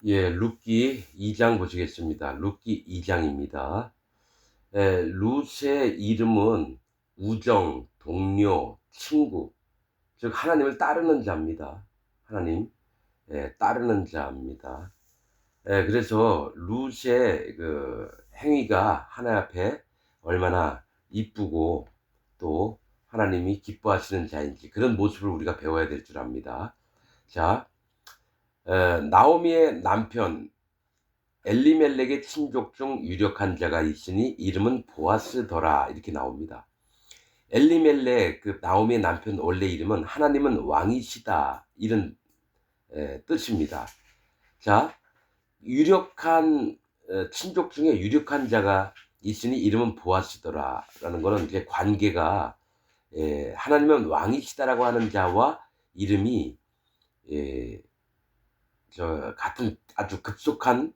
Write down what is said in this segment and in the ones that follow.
예, 룻기 2장 보시겠습니다. 룻기 2장입니다. 룻의 이름은 우정, 동료, 친구, 즉 하나님을 따르는 자입니다. 하나님, 따르는 자입니다. 그래서 룻의 그 행위가 하나님 앞에 얼마나 이쁘고 또 하나님이 기뻐하시는 자인지 그런 모습을 우리가 배워야 될 줄 압니다. 자, 나오미의 남편 엘리멜렉의 친족 중 유력한 자가 있으니 이름은 보아스더라, 이렇게 나옵니다. 엘리멜렉, 그 나오미의 남편 원래 이름은 하나님은 왕이시다, 이런 뜻입니다. 자, 유력한 친족 중에 유력한 자가 있으니 이름은 보아스더라라는 거는 이제 관계가 하나님은 왕이시다라고 하는 자와 이름이 예, 같은 아주 급속한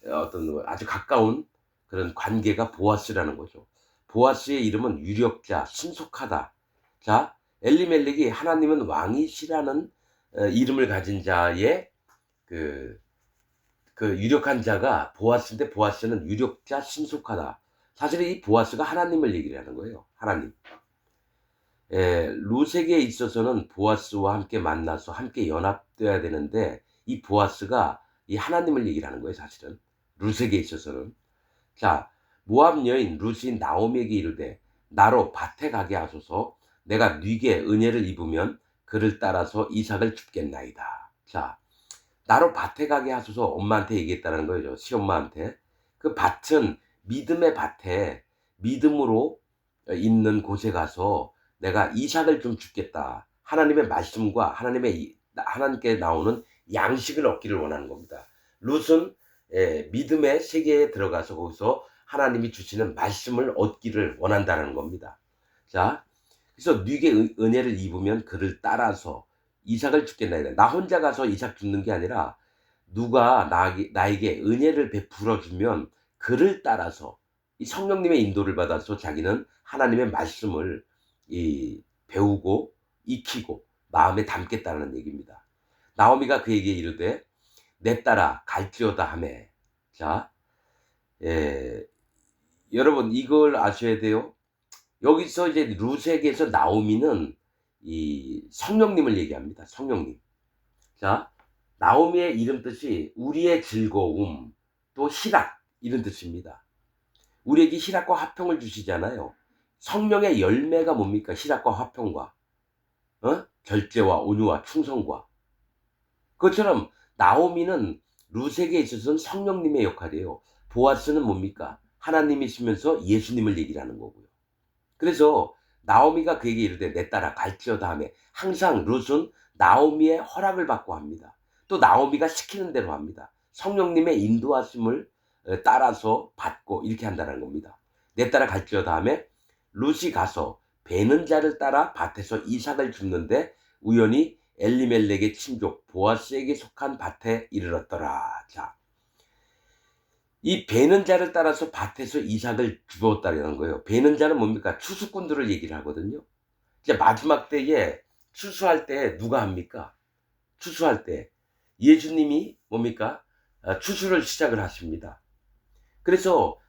어떤 아주 가까운 그런 관계가 보아스라는 거죠. 보아스의 이름은 유력자, 신속하다. 자, 엘리멜렉이 하나님은 왕이시라는 이름을 가진 자의 그, 그 유력한 자가 보아스인데, 보아스는 유력자, 신속하다. 사실 이 보아스가 하나님을 얘기를 하는 거예요. 하나님. 룻에게 있어서는 보아스와 함께 만나서 함께 연합돼야 되는데, 이 보아스가 이 하나님을 얘기를 하는 거예요, 사실은. 룻에게 있어서는. 자, 모압 여인 룻이 나오미에게 이르되 나로 밭에 가게 하소서. 내가 네게 은혜를 입으면 그를 따라서 이삭을 줍겠나이다. 자, 나로 밭에 가게 하소서, 엄마한테 얘기했다는 거죠. 시엄마한테. 그 밭은 믿음의 밭에, 믿음으로 있는 곳에 가서 내가 이삭을 좀 줍겠다. 하나님의 말씀과 하나님께 나오는 양식을 얻기를 원하는 겁니다. 룻은 믿음의 세계에 들어가서 거기서 하나님이 주시는 말씀을 얻기를 원한다는 겁니다. 자, 그래서 네게 은혜를 입으면 그를 따라서 이삭을 줍겠나이다. 나 혼자 가서 이삭 줍는 게 아니라 누가 나에게 은혜를 베풀어 주면 그를 따라서 이 성령님의 인도를 받아서 자기는 하나님의 말씀을 배우고 익히고 마음에 담겠다는 얘기입니다. 나오미가 그에게 이르되 내 딸아 갈지어다 하매. 자, 예, 여러분 이걸 아셔야 돼요. 여기서 이제 룻에게서 나오미는 이 성령님을 얘기합니다. 성령님. 자, 나오미의 이름 뜻이 우리의 즐거움, 또 희락, 이런 뜻입니다. 우리에게 희락과 화평을 주시잖아요. 성령의 열매가 뭡니까? 희락과 화평과 절제와 온유와 충성과. 그것처럼 나오미는 룻에게 있어서는 성령님의 역할이에요. 보아스는 뭡니까? 하나님이시면서 예수님을 얘기를 하는 거고요. 그래서 나오미가 그에게 이르되 내 딸아 갈지어다 하며, 항상 룻은 나오미의 허락을 받고 합니다. 또 나오미가 시키는 대로 합니다. 성령님의 인도하심을 따라서 받고 이렇게 한다는 겁니다. 내 딸아 갈지어다 하며 룻이 가서 베는 자를 따라 밭에서 이삭을 줍는데 우연히 엘리멜렉의 친족 보아스에게 속한 밭에 이르렀더라. 자, 이 베는 자를 따라서 밭에서 이삭을 주었다는 거예요. 베는 자는 뭡니까? 추수꾼들을 얘기를 하거든요. 이제 마지막 때에 추수할 때 누가 합니까? 추수할 때 예수님이 뭡니까? 추수를 시작을 하십니다. 그래서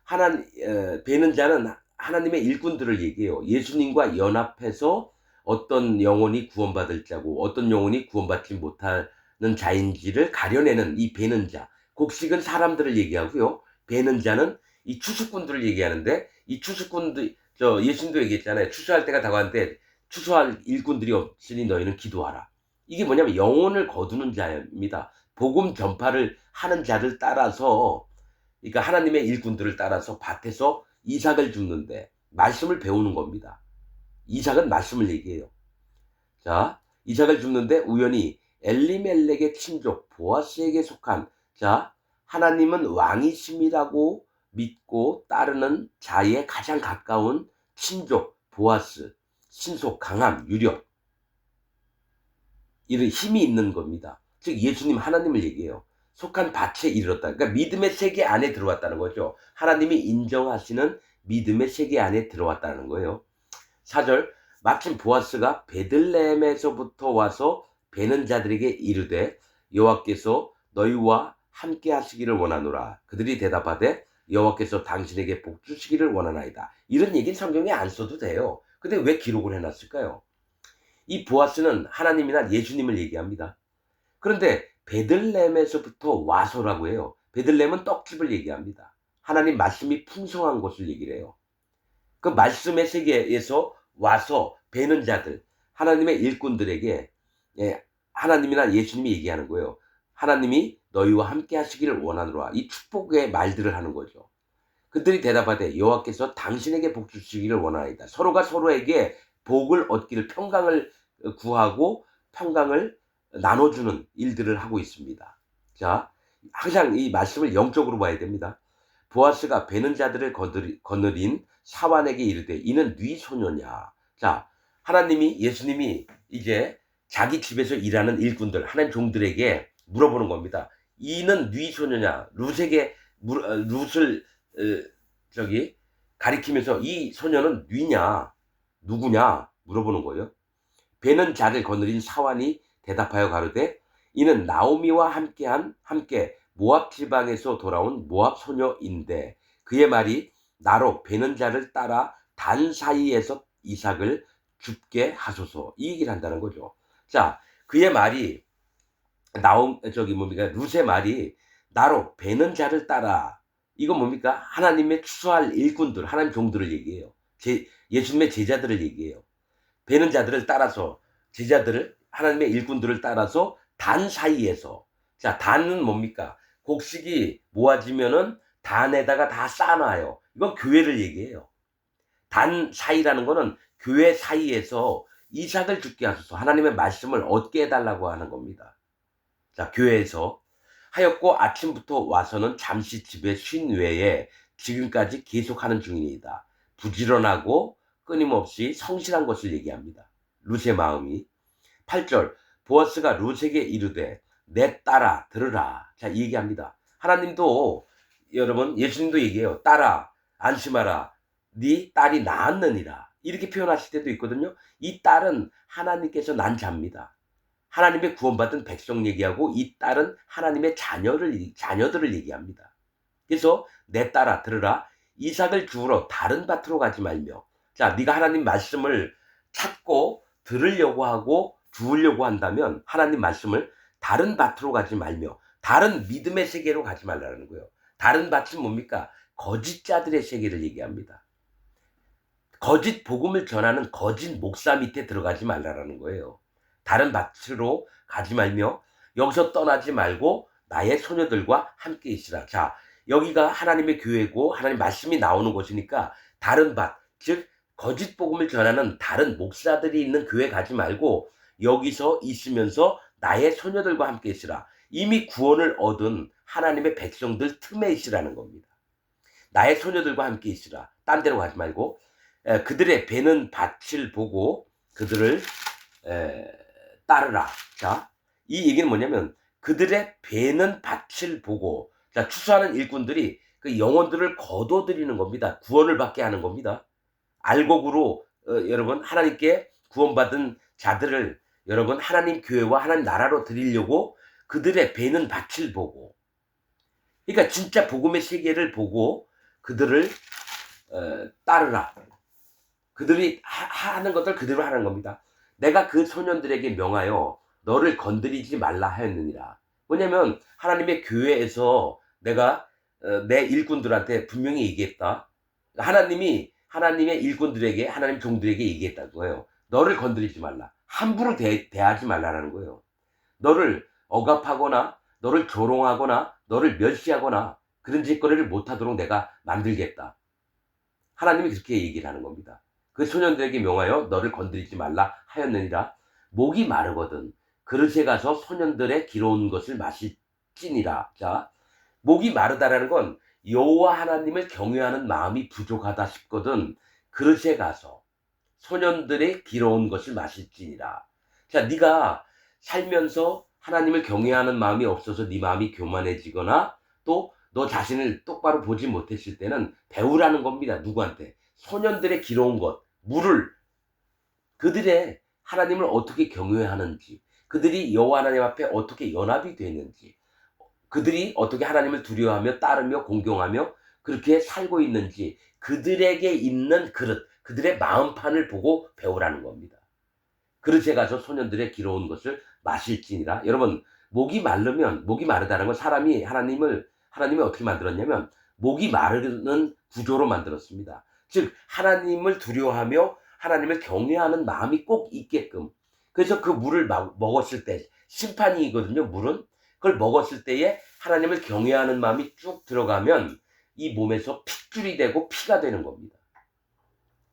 베는 자는 하나님의 일꾼들을 얘기해요. 예수님과 연합해서 어떤 영혼이 구원받을 자고 어떤 영혼이 구원받지 못하는 자인지를 가려내는 이 베는 자. 곡식은 사람들을 얘기하고요. 베는 자는 이 추수꾼들을 얘기하는데, 이 추수꾼들, 예수님도 얘기했잖아요. 추수할 때가 다가왔는데 추수할 일꾼들이 없으니 너희는 기도하라. 이게 뭐냐면 영혼을 거두는 자입니다. 복음 전파를 하는 자를 따라서, 그러니까 하나님의 일꾼들을 따라서 밭에서 이삭을 줍는데 말씀을 배우는 겁니다. 이삭은 말씀을 얘기해요. 자, 이삭을 줍는데 우연히 엘리멜렉의 친족 보아스에게 속한, 자, 하나님은 왕이심이라고 믿고 따르는 자의 가장 가까운 친족 보아스, 신속, 강함, 유력, 이런 힘이 있는 겁니다. 즉 예수님, 하나님을 얘기해요. 속한 밭에 이르렀다. 그러니까 믿음의 세계 안에 들어왔다는 거죠. 하나님이 인정하시는 믿음의 세계 안에 들어왔다는 거예요. 4절, 마침 보아스가 베들레헴에서부터 와서 베는 자들에게 이르되 여호와께서 너희와 함께 하시기를 원하노라. 그들이 대답하되 여호와께서 당신에게 복 주시기를 원하나이다. 이런 얘기는 성경에 안 써도 돼요. 근데 왜 기록을 해놨을까요? 이 보아스는 하나님이나 예수님을 얘기합니다. 그런데 베들레헴에서부터 와서라고 해요. 베들레헴은 떡집을 얘기합니다. 하나님 말씀이 풍성한 곳을 얘기를 해요. 그 말씀의 세계에서 와서 베는 자들, 하나님의 일꾼들에게 하나님이나 예수님이 얘기하는 거예요. 하나님이 너희와 함께 하시기를 원하노라. 이 축복의 말들을 하는 거죠. 그들이 대답하되 여호와께서 당신에게 복 주시기를 원하나이다. 서로가 서로에게 복을 얻기를, 평강을 구하고 평강을 나눠주는 일들을 하고 있습니다. 자, 항상 이 말씀을 영적으로 봐야 됩니다. 보아스가 베는 자들을 거느린 사환에게 이르되 이는 네 소녀냐. 자, 하나님이, 예수님이 이제 자기 집에서 일하는 일꾼들, 하나님 종들에게 물어보는 겁니다. 이는 네 소녀냐. 룻을 가리키면서 이 소녀는 뉘냐, 누구냐 물어보는 거예요. 베는 자를 거느린 사환이 대답하여 가로되 이는 나오미와 함께 모압 지방에서 돌아온 모압 소녀인데 그의 말이 나로 베는 자를 따라 단 사이에서 이삭을 죽게 하소서. 이 얘기를 한다는 거죠. 자, 그의 말이 룻의 말이 나로 베는 자를 따라, 이건 뭡니까? 하나님의 추수할 일꾼들, 하나님 종들을 얘기해요. 예수님의 제자들을 얘기해요. 베는 자들을 따라서, 제자들을, 하나님의 일꾼들을 따라서 단 사이에서. 자, 단은 뭡니까? 곡식이 모아지면은 단에다가 다 쌓아놔요. 이건 교회를 얘기해요. 단 사이라는 거는 교회 사이에서 이삭을 죽게 하소서, 하나님의 말씀을 얻게 해달라고 하는 겁니다. 자, 교회에서 하였고 아침부터 와서는 잠시 집에 쉰 외에 지금까지 계속하는 중이니이다. 부지런하고 끊임없이 성실한 것을 얘기합니다. 룻의 마음이. 8절, 보아스가 룻에게 이르되 내 딸아 들으라. 자, 이 얘기합니다. 하나님도, 여러분, 예수님도 얘기해요. 딸아 안심하라, 네 딸이 낳았느니라. 이렇게 표현하실 때도 있거든요. 이 딸은 하나님께서 난 자입니다. 하나님의 구원받은 백성 얘기하고 이 딸은 하나님의 자녀들을 얘기합니다. 그래서 내 딸아 들으라, 이삭을 주우러 다른 밭으로 가지 말며. 자, 네가 하나님 말씀을 찾고 들으려고 하고 주우려고 한다면 하나님 말씀을 다른 밭으로 가지 말며, 다른 믿음의 세계로 가지 말라는 거예요. 다른 밭은 뭡니까? 거짓자들의 세계를 얘기합니다. 거짓 복음을 전하는 거짓 목사 밑에 들어가지 말라는 거예요. 다른 밭으로 가지 말며 여기서 떠나지 말고 나의 소녀들과 함께 있으라. 자, 여기가 하나님의 교회고 하나님 말씀이 나오는 곳이니까 다른 밭, 즉 거짓 복음을 전하는 다른 목사들이 있는 교회 가지 말고 여기서 있으면서 나의 소녀들과 함께 있으라. 이미 구원을 얻은 하나님의 백성들 틈에 있으라는 겁니다. 나의 소녀들과 함께 있으라. 딴 데로 가지 말고 그들의 베는 밭을 보고 그들을 따르라. 자, 이 얘기는 뭐냐면 그들의 베는 밭을 보고, 자, 추수하는 일꾼들이 그 영혼들을 거둬들이는 겁니다. 구원을 받게 하는 겁니다. 알곡으로 여러분 하나님께 구원받은 자들을 여러분 하나님 교회와 하나님 나라로 드리려고 그들의 베는 밭을 보고, 그러니까 진짜 복음의 세계를 보고 그들을 따르라. 그들이 하는 것들 그대로 하는 겁니다. 내가 그 소년들에게 명하여 너를 건드리지 말라 하였느니라. 뭐냐면 하나님의 교회에서 내가 내 일꾼들한테 분명히 얘기했다. 하나님이 하나님의 일꾼들에게, 하나님 종들에게 얘기했다는 거예요. 너를 건드리지 말라. 함부로 대하지 말라는 거예요. 너를 억압하거나 너를 조롱하거나 너를 멸시하거나 그런 짓거리를 못하도록 내가 만들겠다. 하나님이 그렇게 얘기를 하는 겁니다. 그 소년들에게 명하여 너를 건드리지 말라 하였느니라. 목이 마르거든 그릇에 가서 소년들의 기러운 것을 마실지니라. 자, 목이 마르다라는 건 여호와 하나님을 경외하는 마음이 부족하다 싶거든 그릇에 가서 소년들의 기러운 것을 마실지니라. 자, 네가 살면서 하나님을 경외하는 마음이 없어서 네 마음이 교만해지거나 또 너 자신을 똑바로 보지 못했을 때는 배우라는 겁니다. 누구한테? 소년들의 기러운 것, 물을, 그들의 하나님을 어떻게 경외하는지, 그들이 여호와 하나님 앞에 어떻게 연합이 되는지, 그들이 어떻게 하나님을 두려워하며 따르며 공경하며 그렇게 살고 있는지 그들에게 있는 그릇, 그들의 마음판을 보고 배우라는 겁니다. 그릇에 가서 소년들의 기러운 것을 마실지니라. 여러분, 목이 마르다는 건 사람이 하나님이 어떻게 만들었냐면 목이 마르는 구조로 만들었습니다. 즉 하나님을 두려워하며 하나님을 경외하는 마음이 꼭 있게끔. 그래서 그 물을 먹었을 때 심판이거든요. 물은 그걸 먹었을 때에 하나님을 경외하는 마음이 쭉 들어가면 이 몸에서 핏줄이 되고 피가 되는 겁니다.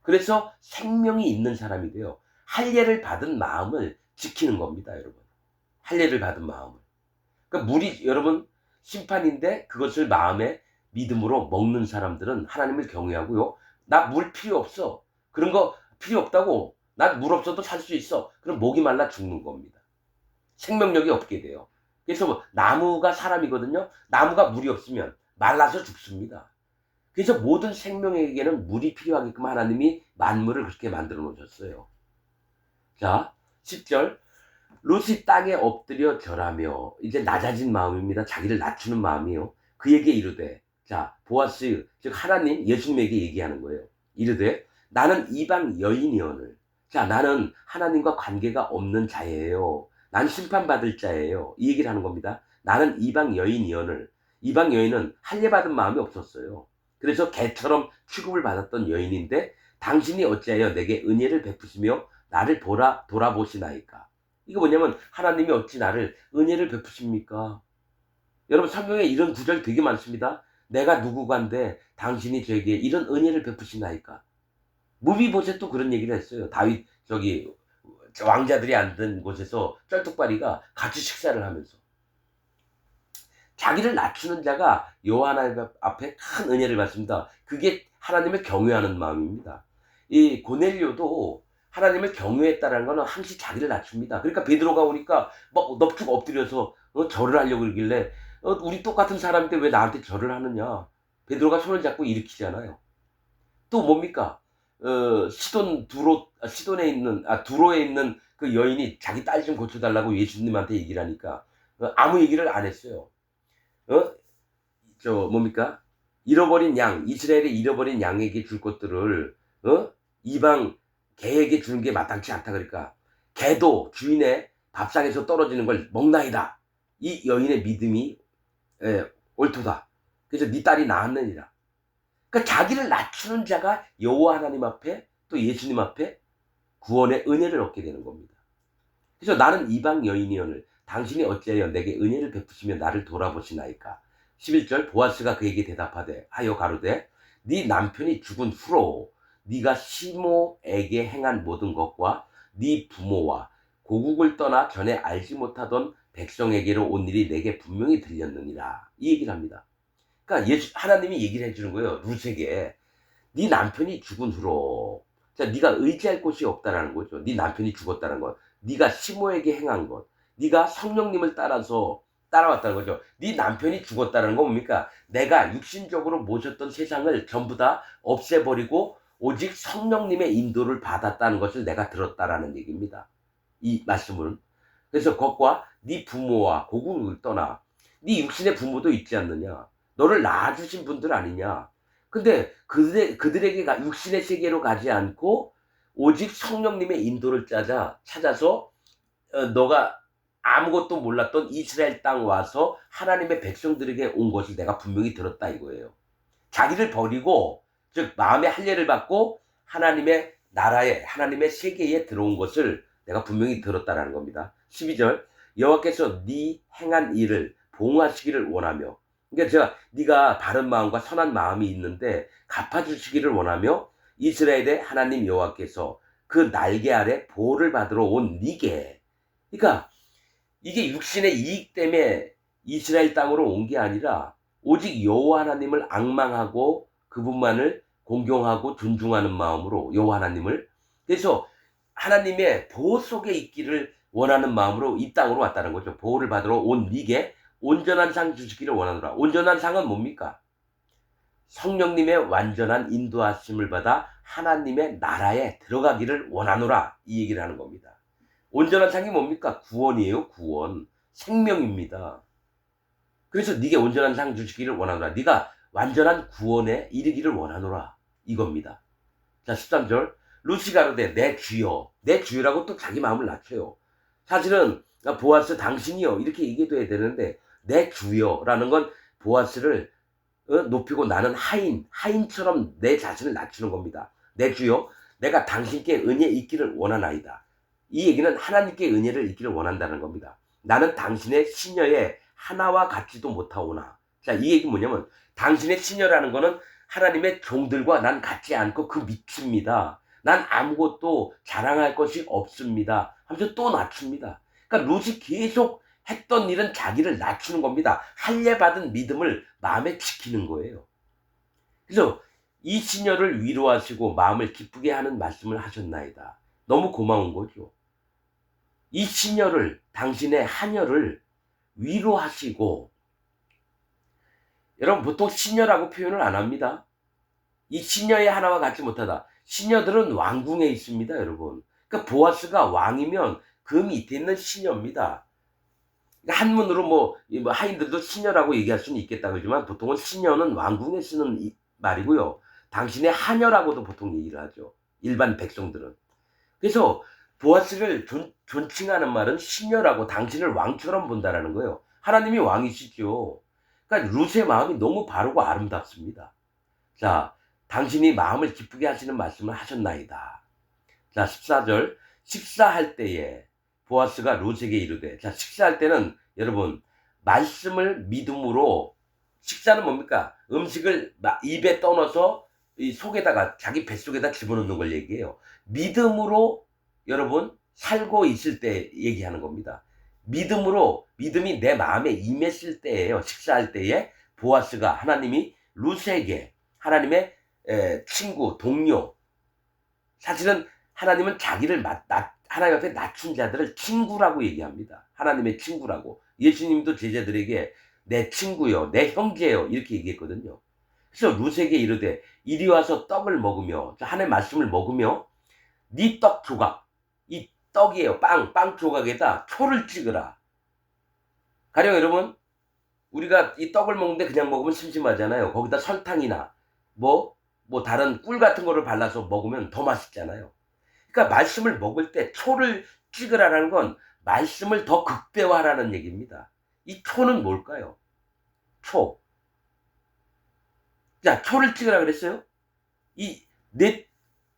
그래서 생명이 있는 사람이 돼요. 할례를 받은 마음을 지키는 겁니다, 여러분. 할례를 받은 마음을. 그러니까 물이 여러분 심판인데 그것을 마음에 믿음으로 먹는 사람들은 하나님을 경외하고요. 나 물 필요 없어. 그런 거 필요 없다고. 나 물 없어도 살 수 있어. 그럼 목이 말라 죽는 겁니다. 생명력이 없게 돼요. 그래서 나무가 사람이거든요. 나무가 물이 없으면 말라서 죽습니다. 그래서 모든 생명에게는 물이 필요하게끔 하나님이 만물을 그렇게 만들어 놓으셨어요. 자, 10절. 룻이 땅에 엎드려 절하며, 이제 낮아진 마음입니다. 자기를 낮추는 마음이요. 그에게 이르되, 자, 보아스, 즉 하나님, 예수님에게 얘기하는 거예요. 이르되, 나는 이방 여인이오늘. 자, 나는 하나님과 관계가 없는 자예요. 난 심판받을 자예요. 이 얘기를 하는 겁니다. 나는 이방 여인이오늘. 이방 여인은 할례받은 마음이 없었어요. 그래서 개처럼 취급을 받았던 여인인데, 당신이 어찌하여 내게 은혜를 베푸시며 나를 돌아보시나이까. 이거 뭐냐면 하나님이 어찌 나를 은혜를 베푸십니까? 여러분 성경에 이런 구절 되게 많습니다. 내가 누구간데 당신이 저에게 이런 은혜를 베푸시나이까. 무비보셋도 그런 얘기를 했어요. 다윗 왕자들이 앉은 곳에서 쩔뚝발이가 같이 식사를 하면서 자기를 낮추는 자가 여호와 하나님 앞에 큰 은혜를 받습니다. 그게 하나님을 경외하는 마음입니다. 이 고넬료도 하나님을 경외했다는 것은 항시 자기를 낮춥니다. 그러니까 베드로가 오니까 막 넙죽 엎드려서 절을 하려고 그러길래 우리 똑같은 사람인데 왜 나한테 절을 하느냐. 베드로가 손을 잡고 일으키잖아요. 또 뭡니까? 두로에 있는 그 여인이 자기 딸 좀 고쳐달라고 예수님한테 얘기를 하니까 아무 얘기를 안 했어요. 뭡니까? 이스라엘의 잃어버린 양에게 줄 것들을, 이방 개에게 주는 게 마땅치 않다. 그러니까, 개도 주인의 밥상에서 떨어지는 걸 먹나이다. 이 여인의 믿음이, 옳도다. 그래서 네 딸이 나았느니라. 그러니까 자기를 낮추는 자가 여호와 하나님 앞에 또 예수님 앞에 구원의 은혜를 얻게 되는 겁니다. 그래서 나는 이방 여인이오늘 당신이 어찌하여 내게 은혜를 베푸시며 나를 돌아보시나이까. 11절. 보아스가 그에게 대답하되 하여 가로되 네 남편이 죽은 후로 네가 시모에게 행한 모든 것과 네 부모와 고국을 떠나 전에 알지 못하던 백성에게로 온 일이 내게 분명히 들렸느니라. 이 얘기를 합니다. 그러니까 하나님이 얘기를 해주는 거예요. 룻에게. 네 남편이 죽은 후로. 자, 네가 의지할 곳이 없다라는 거죠. 네 남편이 죽었다는 것. 네가 시모에게 행한 것. 네가 성령님을 따라왔다는 거죠. 네 남편이 죽었다는 건 뭡니까? 내가 육신적으로 모셨던 세상을 전부 다 없애버리고 오직 성령님의 인도를 받았다는 것을 내가 들었다라는 얘기입니다. 이 말씀은. 그래서 것과 네 부모와 고국을 떠나. 네 육신의 부모도 있지 않느냐. 너를 낳아주신 분들 아니냐. 근데 그들에게 육신의 세계로 가지 않고 오직 성령님의 인도를 찾아서 너가 아무것도 몰랐던 이스라엘 땅 와서 하나님의 백성들에게 온 것을 내가 분명히 들었다 이거예요. 자기를 버리고 즉 마음의 할례를 받고 하나님의 나라에 하나님의 세계에 들어온 것을 내가 분명히 들었다라는 겁니다. 12절. 여호와께서 네 행한 일을 보응하시기를 원하며, 그러니까 네가 바른 마음과 선한 마음이 있는데 갚아주시기를 원하며 이스라엘의 하나님 여호와께서 그 날개 아래 보호를 받으러 온 네게, 그러니까 이게 육신의 이익 때문에 이스라엘 땅으로 온 게 아니라 오직 여호와 하나님을 앙망하고 그분만을 공경하고 존중하는 마음으로 여호와 하나님을, 그래서 하나님의 보호 속에 있기를 원하는 마음으로 이 땅으로 왔다는 거죠. 보호를 받으러 온 네게 온전한 상 주시기를 원하노라. 온전한 상은 뭡니까? 성령님의 완전한 인도하심을 받아 하나님의 나라에 들어가기를 원하노라. 이 얘기를 하는 겁니다. 온전한 상이 뭡니까? 구원이에요. 구원. 생명입니다. 그래서 네게 온전한 상 주시기를 원하노라. 네가 완전한 구원에 이르기를 원하노라. 이겁니다. 자, 13절. 루시 가로되 내 주여. 내 주여라고 또 자기 마음을 낮춰요. 사실은 보아스 당신이요 이렇게 얘기해야 되는데 내 주여라는 건 보아스를 높이고 나는 하인처럼 내 자신을 낮추는 겁니다. 내 주여, 내가 당신께 은혜 있기를 원하나이다. 이 얘기는 하나님께 은혜를 있기를 원한다는 겁니다. 나는 당신의 시녀에 하나와 같지도 못하오나. 자, 이 얘기 뭐냐면 당신의 시녀라는 거는 하나님의 종들과 난 같지 않고 그 밑입니다. 난 아무것도 자랑할 것이 없습니다. 하면서 또 낮춥니다. 그러니까 룻이 계속 했던 일은 자기를 낮추는 겁니다. 할례받은 믿음을 마음에 지키는 거예요. 그래서 이 시녀를 위로하시고 마음을 기쁘게 하는 말씀을 하셨나이다. 너무 고마운 거죠. 이 시녀를, 당신의 하녀를 위로하시고, 여러분 보통 시녀라고 표현을 안 합니다. 이 시녀의 하나와 같지 못하다. 시녀들은 왕궁에 있습니다, 여러분. 그러니까 보아스가 왕이면 그 밑에 있는 시녀입니다. 한문으로 뭐 하인들도 시녀라고 얘기할 수는 있겠다 그러지만 보통은 시녀는 왕궁에 쓰는 말이고요. 당신의 하녀라고도 보통 얘기를 하죠. 일반 백성들은. 그래서 보아스를 존칭하는 말은 시녀라고 당신을 왕처럼 본다라는 거예요. 하나님이 왕이시죠. 그러니까 룻의 마음이 너무 바르고 아름답습니다. 자, 당신이 마음을 기쁘게 하시는 말씀을 하셨나이다. 자, 14절. 식사할 때에 보아스가 룻에게 이르되, 자, 식사할 때는 여러분 말씀을 믿음으로, 식사는 뭡니까? 음식을 입에 떠넣어서 이 속에다가 자기 뱃속에다 집어넣는 걸 얘기해요. 믿음으로 여러분 살고 있을 때 얘기하는 겁니다. 믿음으로, 믿음이 내 마음에 임했을 때예요. 식사할 때에 보아스가, 하나님이 룻에게, 하나님의 친구, 동료, 사실은 하나님은 자기를 하나님 앞에 낮춘 자들을 친구라고 얘기합니다. 하나님의 친구라고. 예수님도 제자들에게 내 친구요, 내 형제요 이렇게 얘기했거든요. 그래서 룻에게 이르되 이리 와서 떡을 먹으며, 하나님의 말씀을 먹으며 네 떡 조각, 이 떡이에요. 빵 조각에다 초를 찍으라. 가령 여러분 우리가 이 떡을 먹는데 그냥 먹으면 심심하잖아요. 거기다 설탕이나 뭐 다른 꿀 같은 거를 발라서 먹으면 더 맛있잖아요. 그러니까 말씀을 먹을 때 초를 찍으라는 건 말씀을 더 극대화하라는 얘기입니다. 이 초는 뭘까요? 초. 자, 초를 찍으라 그랬어요? 이 내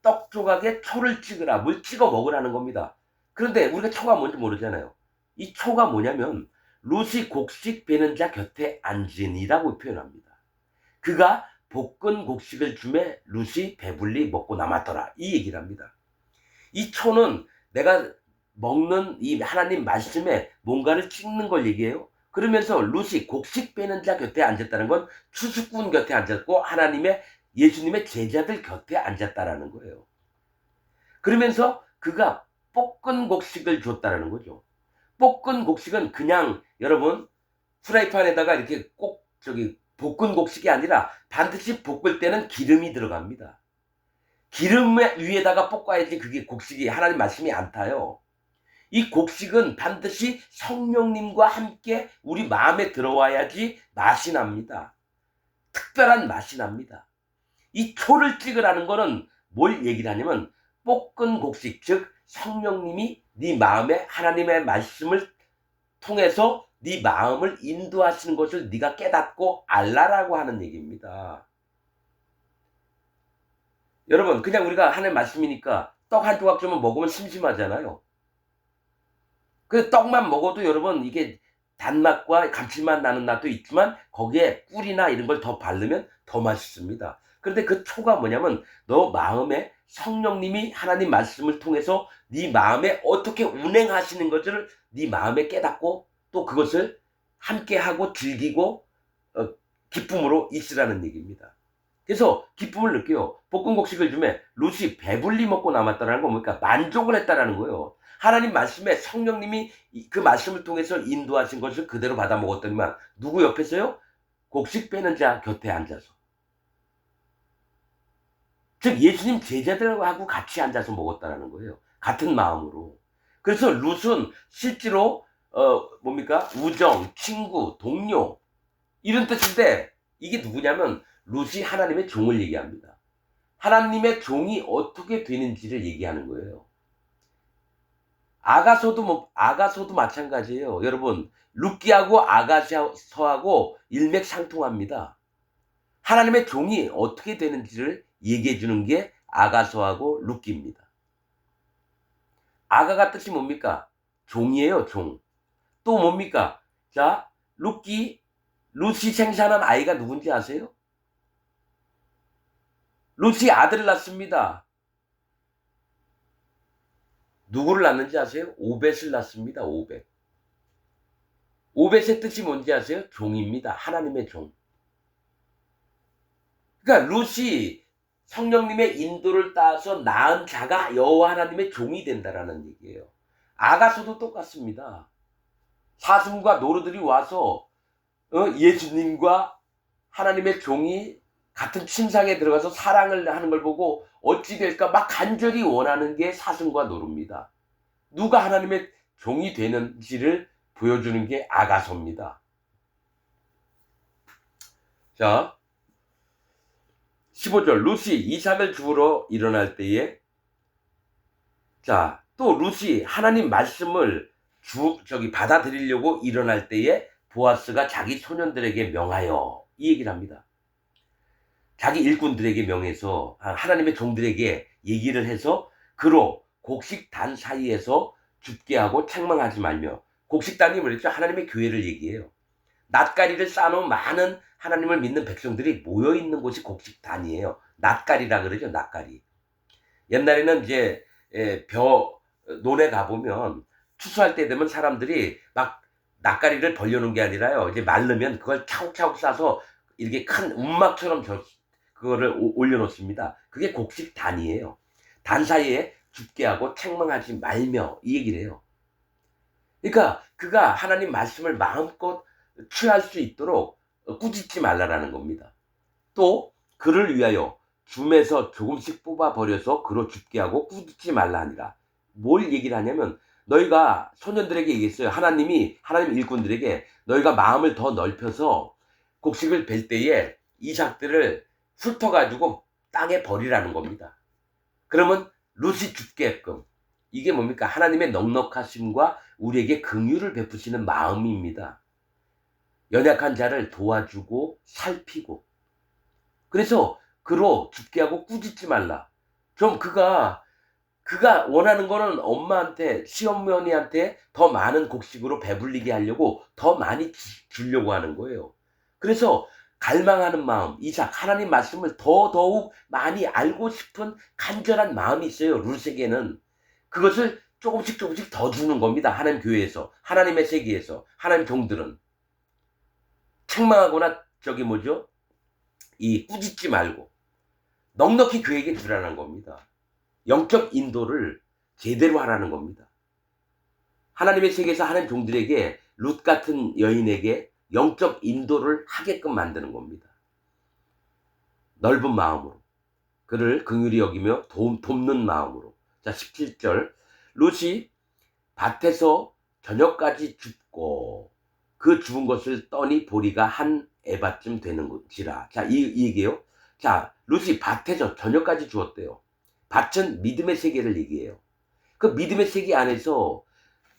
떡 조각에 초를 찍으라. 뭘 찍어 먹으라는 겁니다. 그런데 우리가 초가 뭔지 모르잖아요. 이 초가 뭐냐면 룻이 곡식 베는 자 곁에 앉으니라고 표현합니다. 그가 볶은 곡식을 주매 룻이 배불리 먹고 남았더라. 이 얘기를 합니다. 이 초는 내가 먹는 이 하나님 말씀에 뭔가를 찍는 걸 얘기해요. 그러면서 룻이 곡식 빼는 자 곁에 앉았다는 건 추수꾼 곁에 앉았고 하나님의, 예수님의 제자들 곁에 앉았다라는 거예요. 그러면서 그가 볶은 곡식을 줬다라는 거죠. 볶은 곡식은 그냥 여러분 프라이팬에다가 이렇게 꼭 볶은 곡식이 아니라 반드시 볶을 때는 기름이 들어갑니다. 기름 위에다가 볶아야지 그게 곡식이, 하나님 말씀이 안 타요. 이 곡식은 반드시 성령님과 함께 우리 마음에 들어와야지 맛이 납니다. 특별한 맛이 납니다. 이 초를 찍으라는 거는 뭘 얘기를 하냐면 볶은 곡식, 즉 성령님이 네 마음에 하나님의 말씀을 통해서 네 마음을 인도하시는 것을 네가 깨닫고 알라라고 하는 얘기입니다. 여러분 그냥 우리가 하나님 말씀이니까 떡 한 조각 좀 먹으면 심심하잖아요. 그 떡만 먹어도 여러분 이게 단맛과 감칠맛 나는 맛도 있지만 거기에 꿀이나 이런 걸 더 바르면 더 맛있습니다. 그런데 그 초가 뭐냐면 너 마음에 성령님이 하나님 말씀을 통해서 네 마음에 어떻게 운행하시는 것을 네 마음에 깨닫고 또 그것을 함께하고 즐기고 기쁨으로 있으라는 얘기입니다. 그래서 기쁨을 느껴요. 볶은 곡식을 주면 룻이 배불리 먹고 남았다는 건 뭡니까? 만족을 했다라는 거예요. 하나님 말씀에 성령님이 그 말씀을 통해서 인도하신 것을 그대로 받아 먹었더니만 누구 옆에서요? 곡식 빼는 자 곁에 앉아서. 즉 예수님 제자들하고 같이 앉아서 먹었다라는 거예요. 같은 마음으로. 그래서 룻은 실제로 뭡니까? 우정, 친구, 동료, 이런 뜻인데 이게 누구냐면 룻이 하나님의 종을 얘기합니다. 하나님의 종이 어떻게 되는지를 얘기하는 거예요. 아가서도 마찬가지예요. 여러분, 룻기하고 아가서하고 일맥상통합니다. 하나님의 종이 어떻게 되는지를 얘기해 주는 게 아가서하고 룻기입니다. 아가가 뜻이 뭡니까? 종이에요, 종. 또 뭡니까? 자, 룻이 생산한 아이가 누군지 아세요? 룻이 아들을 낳습니다. 누구를 낳는지 아세요? 오벳을 낳습니다. 오벳. 오벳의 뜻이 뭔지 아세요? 종입니다. 하나님의 종. 그러니까 룻이 성령님의 인도를 따서 낳은 자가 여호와 하나님의 종이 된다라는 얘기예요. 아가서도 똑같습니다. 사슴과 노루들이 와서 예수님과 하나님의 종이 같은 침상에 들어가서 사랑을 하는 걸 보고 어찌 될까 막 간절히 원하는 게 사슴과 노루입니다. 누가 하나님의 종이 되는지를 보여주는 게 아가서입니다. 자, 15절 룻이 이삭을 주우러 일어날 때에 자, 또 룻이 하나님 말씀을 받아들이려고 일어날 때에 보아스가 자기 소년들에게 명하여 이 얘기를 합니다. 자기 일꾼들에게 명해서 하나님의 종들에게 얘기를 해서 그로 곡식단 사이에서 줍게 하고 책망하지 말며 곡식단이 뭐랬죠? 하나님의 교회를 얘기해요. 낫가리를 쌓아놓은 많은 하나님을 믿는 백성들이 모여있는 곳이 곡식단이에요. 낫가리라 그러죠. 낫가리. 옛날에는 이제 논에 가보면 추수할 때 되면 사람들이 막 낫가리를 벌려놓은 게 아니라요. 이제 말르면 그걸 차곡차곡 싸서 이렇게 큰 움막처럼 그거를 올려놓습니다. 그게 곡식단이에요. 단 사이에 줍게 하고 책망하지 말며 이 얘기를 해요. 그러니까 그가 하나님 말씀을 마음껏 취할 수 있도록 꾸짖지 말라라는 겁니다. 또 그를 위하여 줌에서 조금씩 뽑아버려서 그로 줍게 하고 꾸짖지 말라 하니라. 뭘 얘기를 하냐면 너희가 소년들에게 얘기했어요. 하나님 일꾼들에게 너희가 마음을 더 넓혀서 곡식을 벨 때에 이삭들을 훑어가지고 땅에 버리라는 겁니다. 그러면 룻이 죽게끔 이게 뭡니까? 하나님의 넉넉하심과 우리에게 긍휼을 베푸시는 마음입니다. 연약한 자를 도와주고 살피고 그래서 그로 죽게 하고 꾸짖지 말라. 좀 그가 원하는 거는 엄마한테 시어머니한테 더 많은 곡식으로 배불리게 하려고 더 많이 주려고 하는 거예요. 그래서 갈망하는 마음, 이삭 하나님 말씀을 더더욱 많이 알고 싶은 간절한 마음이 있어요. 룻에게는 그것을 조금씩 더 주는 겁니다. 하나님 교회에서, 하나님의 세계에서, 하나님 종들은 책망하거나 이 꾸짖지 말고 넉넉히 그에게 주라는 겁니다. 영적 인도를 제대로 하라는 겁니다. 하나님의 세계에서 하나님 종들에게 룻 같은 여인에게 영적 인도를 하게끔 만드는 겁니다. 넓은 마음으로 그를 긍휼히 여기며 돕는 마음으로. 자, 17절 룻이 밭에서 저녁까지 줍고 그 주운 것을 떠니 보리가 한 에바쯤 되는지라. 자, 이 얘기예요. 자, 룻이 밭에서 저녁까지 주었대요. 밭은 믿음의 세계를 얘기해요. 그 믿음의 세계 안에서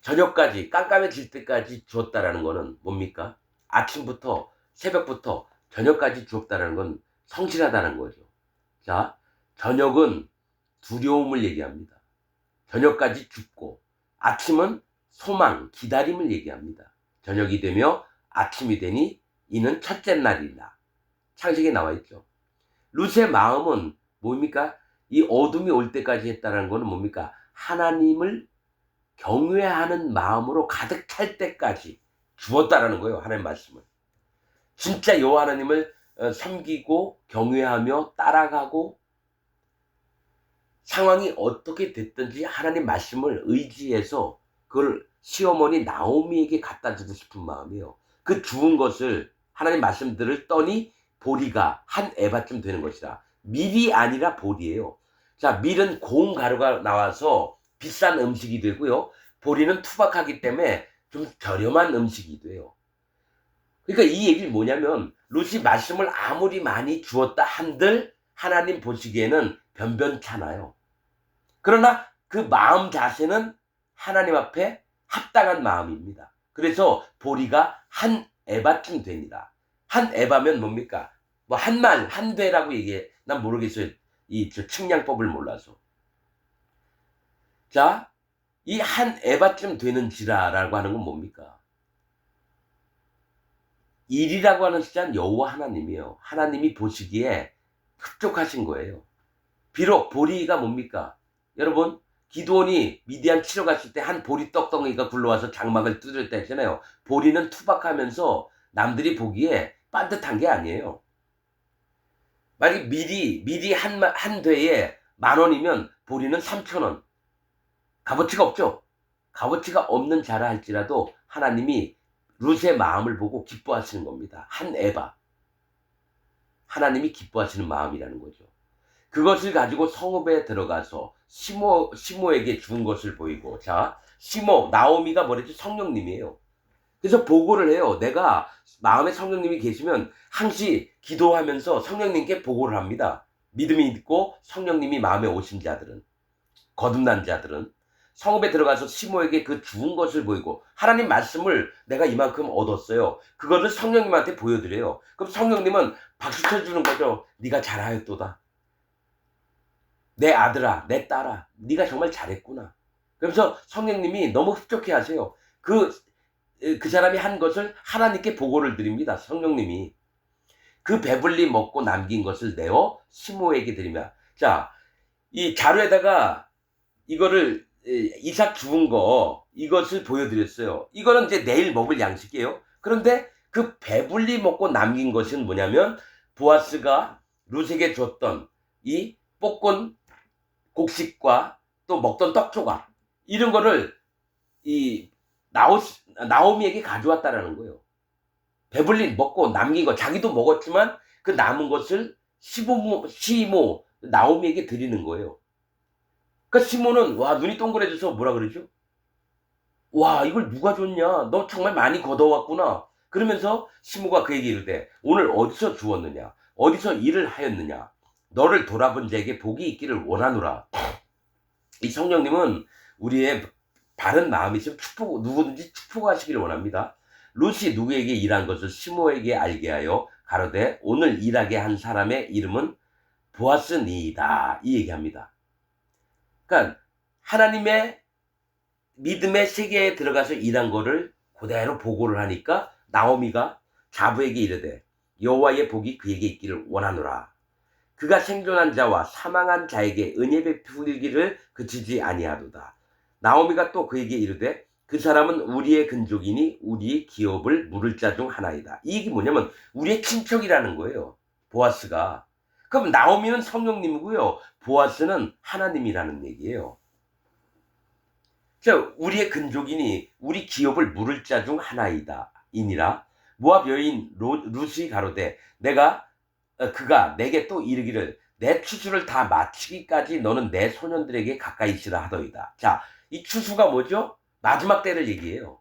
저녁까지 깜깜해질 때까지 주었다라는 거는 뭡니까? 아침부터 새벽부터 저녁까지 주었다라는 건 성실하다는 거죠. 자, 저녁은 두려움을 얘기합니다. 저녁까지 줍고 아침은 소망, 기다림을 얘기합니다. 저녁이 되며 아침이 되니 이는 첫째 날이라. 창세기에 나와 있죠. 룻의 마음은 뭡니까? 이 어둠이 올 때까지 했다는 것은 뭡니까? 하나님을 경외하는 마음으로 가득 찰 때까지 주었다라는 거예요. 하나님 말씀을. 진짜 여호와 하나님을 섬기고 경외하며 따라가고 상황이 어떻게 됐든지 하나님 말씀을 의지해서 그걸 시어머니 나오미에게 갖다 주고 싶은 마음이에요. 그 주운 것을 하나님 말씀들을 떠니 보리가 한 에바쯤 되는 것이라. 밀이 아니라 보리예요. 자, 밀은 고운 가루가 나와서 비싼 음식이 되고요. 보리는 투박하기 때문에 좀 저렴한 음식이 돼요. 그러니까 이 얘기는 뭐냐면 룻이 말씀을 아무리 많이 주었다 한들 하나님 보시기에는 변변찮아요. 그러나 그 마음 자세는 하나님 앞에 합당한 마음입니다. 그래서 보리가 한 에바쯤 됩니다. 한 에바면 뭡니까? 뭐 한 말, 한 되라고 얘기해. 난 모르겠어요. 저 측량법을 몰라서. 자, 이 한 에바쯤 되는지라라고 하는 건 뭡니까? 일이라고 하는 숫자는 여호와 하나님이에요. 하나님이 보시기에 흡족하신 거예요. 비록 보리가 뭡니까? 여러분, 기드온이 미디안 치러 갔을 때 한 보리 떡덩이가 굴러와서 장막을 뚫을 때 했잖아요. 보리는 투박하면서 남들이 보기에 반듯한 게 아니에요. 만약에 미리 한 대에 10,000원이면 보리는 3,000원. 값어치가 없죠? 값어치가 없는 자라 할지라도 하나님이 룻의 마음을 보고 기뻐하시는 겁니다. 한 에바. 하나님이 기뻐하시는 마음이라는 거죠. 그것을 가지고 성읍에 들어가서 시모에게 준 것을 보이고, 자, 나오미가 뭐랬지? 성령님이에요. 그래서 보고를 해요. 내가 마음에 성령님이 계시면 항시 기도하면서 성령님께 보고를 합니다. 믿음이 있고 성령님이 마음에 오신 자들은, 거듭난 자들은 성읍에 들어가서 시모에게 그 주은 것을 보이고, 하나님 말씀을 내가 이만큼 얻었어요. 그거를 성령님한테 보여드려요. 그럼 성령님은 박수 쳐주는 거죠. 네가 잘하였도다. 내 아들아, 내 딸아, 네가 정말 잘했구나. 그러면서 성령님이 너무 흡족해 하세요. 그 사람이 한 것을 하나님께 보고를 드립니다. 성령님이. 그 배불리 먹고 남긴 것을 내어 시모에게 드리며. 자, 이 자루에다가 이거를 이삭 주운 거, 이것을 보여드렸어요. 이거는 이제 내일 먹을 양식이에요. 그런데 그 배불리 먹고 남긴 것은 뭐냐면 보아스가 룻에게 줬던 이 볶은 곡식과 또 먹던 떡조각, 이런 거를 이 나오미에게 가져왔다라는 거예요. 배불리 먹고 남긴 거, 자기도 먹었지만 그 남은 것을 시모 나오미에게 드리는 거예요. 그러니까 시모는 와, 눈이 동그래져서 뭐라 그러죠? 와, 이걸 누가 줬냐? 너 정말 많이 걷어왔구나. 그러면서 시모가 그에게 이르되 오늘 어디서 주었느냐? 어디서 일을 하였느냐? 너를 돌아본 자에게 복이 있기를 원하노라. 이 성령님은 우리의 바른 마음이 있으면 누구든지 축복하시기를 원합니다. 룻이 누구에게 일한 것을 시모에게 알게 하여 가로되 오늘 일하게 한 사람의 이름은 보아스니이다. 이 얘기합니다. 그러니까 하나님의 믿음의 세계에 들어가서 일한 거를 그대로 보고를 하니까 나오미가 자부에게 이르되 여호와의 복이 그에게 있기를 원하노라. 그가 생존한 자와 사망한 자에게 은혜 베풀기를 그치지 아니하도다. 나오미가 또 그에게 이르되 그 사람은 우리의 근족이니 우리의 기업을 물을 자 중 하나이다. 이 얘기 뭐냐면 우리의 친척이라는 거예요. 보아스가. 그럼 나오미는 성령님이고요. 보아스는 하나님이라는 얘기예요. 자, 우리의 근족이니 우리 기업을 물을 자 중 하나이다. 이니라. 모압 여인 룻이 가로되 그가 내게 또 이르기를 내 추수를 다 마치기까지 너는 내 소년들에게 가까이 있으라 하더이다. 자, 이 추수가 뭐죠? 마지막 때를 얘기해요.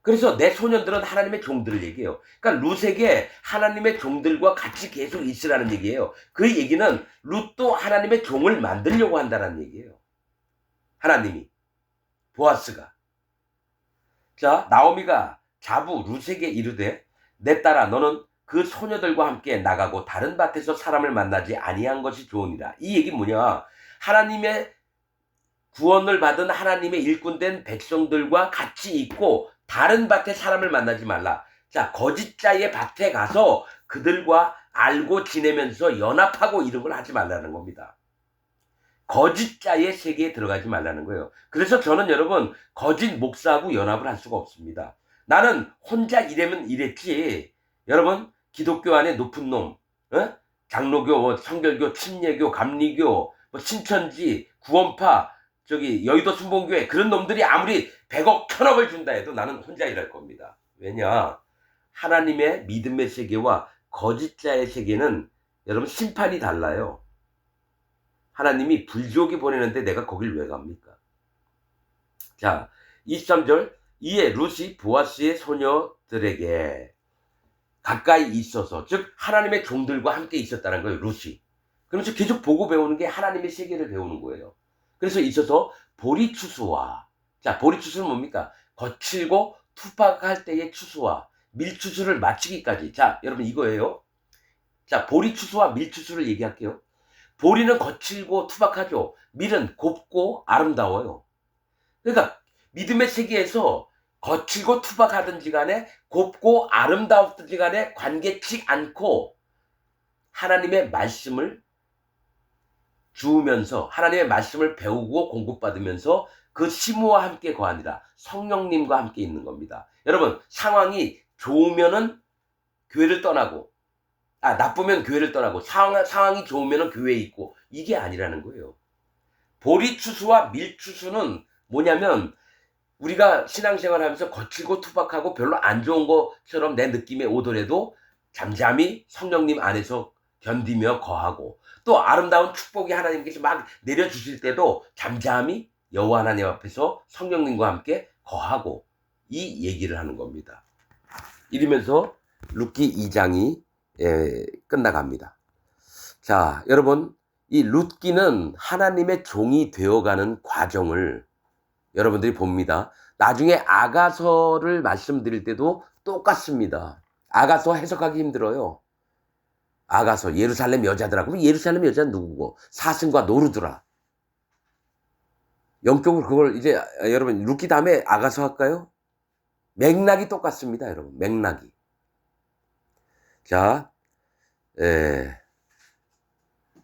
그래서 내 소년들은 하나님의 종들을 얘기해요. 그러니까 룻에게 하나님의 종들과 같이 계속 있으라는 얘기예요. 그 얘기는 룻도 하나님의 종을 만들려고 한다는 얘기예요. 하나님이. 보아스가. 자, 나오미가 자부 룻에게 이르되 내 딸아 너는 그 소녀들과 함께 나가고 다른 밭에서 사람을 만나지 아니한 것이 좋으니라. 이 얘기 뭐냐? 하나님의 구원을 받은 하나님의 일꾼된 백성들과 같이 있고 다른 밭에 사람을 만나지 말라. 자, 거짓자의 밭에 가서 그들과 알고 지내면서 연합하고 이런 걸 하지 말라는 겁니다. 거짓자의 세계에 들어가지 말라는 거예요. 그래서 저는 여러분 거짓 목사하고 연합을 할 수가 없습니다. 나는 혼자 이래면 이랬지. 여러분 기독교 안에 높은 놈, 장로교, 성결교, 침례교, 감리교, 신천지, 구원파, 여의도 순복음교회 그런 놈들이 아무리 100억, 1000억을 준다 해도 나는 혼자 일할 겁니다. 왜냐? 하나님의 믿음의 세계와 거짓자의 세계는 여러분 심판이 달라요. 하나님이 불지옥에 보내는데 내가 거길 왜 갑니까? 자, 23절 이에 룻이 보아스의 소녀들에게 가까이 있어서, 즉 하나님의 종들과 함께 있었다는 거예요. 룻이. 그러면서 계속 보고 배우는 게 하나님의 세계를 배우는 거예요. 그래서 있어서 보리추수와, 자, 보리추수는 뭡니까? 거칠고 투박할 때의 추수와 밀추수를 마치기까지. 자, 여러분 이거예요. 자, 보리추수와 밀추수를 얘기할게요. 보리는 거칠고 투박하죠. 밀은 곱고 아름다워요. 그러니까 믿음의 세계에서 거칠고 투박하든지 간에 곱고 아름다웠든지 간에 관계치 않고 하나님의 말씀을 주우면서 하나님의 말씀을 배우고 공급받으면서 그 시무와 함께 거하니라. 성령님과 함께 있는 겁니다. 여러분, 상황이 좋으면은 교회를 떠나고, 나쁘면 교회를 떠나고, 상황이 좋으면은 교회에 있고, 이게 아니라는 거예요. 보리추수와 밀추수는 뭐냐면, 우리가 신앙생활 하면서 거칠고 투박하고 별로 안 좋은 것처럼 내 느낌에 오더라도 잠잠히 성령님 안에서 견디며 거하고, 또 아름다운 축복이 하나님께서 막 내려주실 때도 잠잠히 여호와 하나님 앞에서 성령님과 함께 거하고, 이 얘기를 하는 겁니다. 이러면서 룻기 2장이 끝나갑니다. 자, 여러분, 이 룻기는 하나님의 종이 되어가는 과정을 여러분들이 봅니다. 나중에 아가서를 말씀드릴 때도 똑같습니다. 아가서 해석하기 힘들어요. 아가서, 예루살렘 여자들아. 그럼 예루살렘 여자는 누구고? 사슴과 노루더라. 영적으로 그걸 이제 여러분 룻기 다음에 아가서 할까요? 맥락이 똑같습니다, 여러분. 맥락이. 자,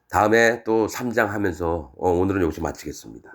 다음에 또 3장 하면서 오늘은 여기서 마치겠습니다.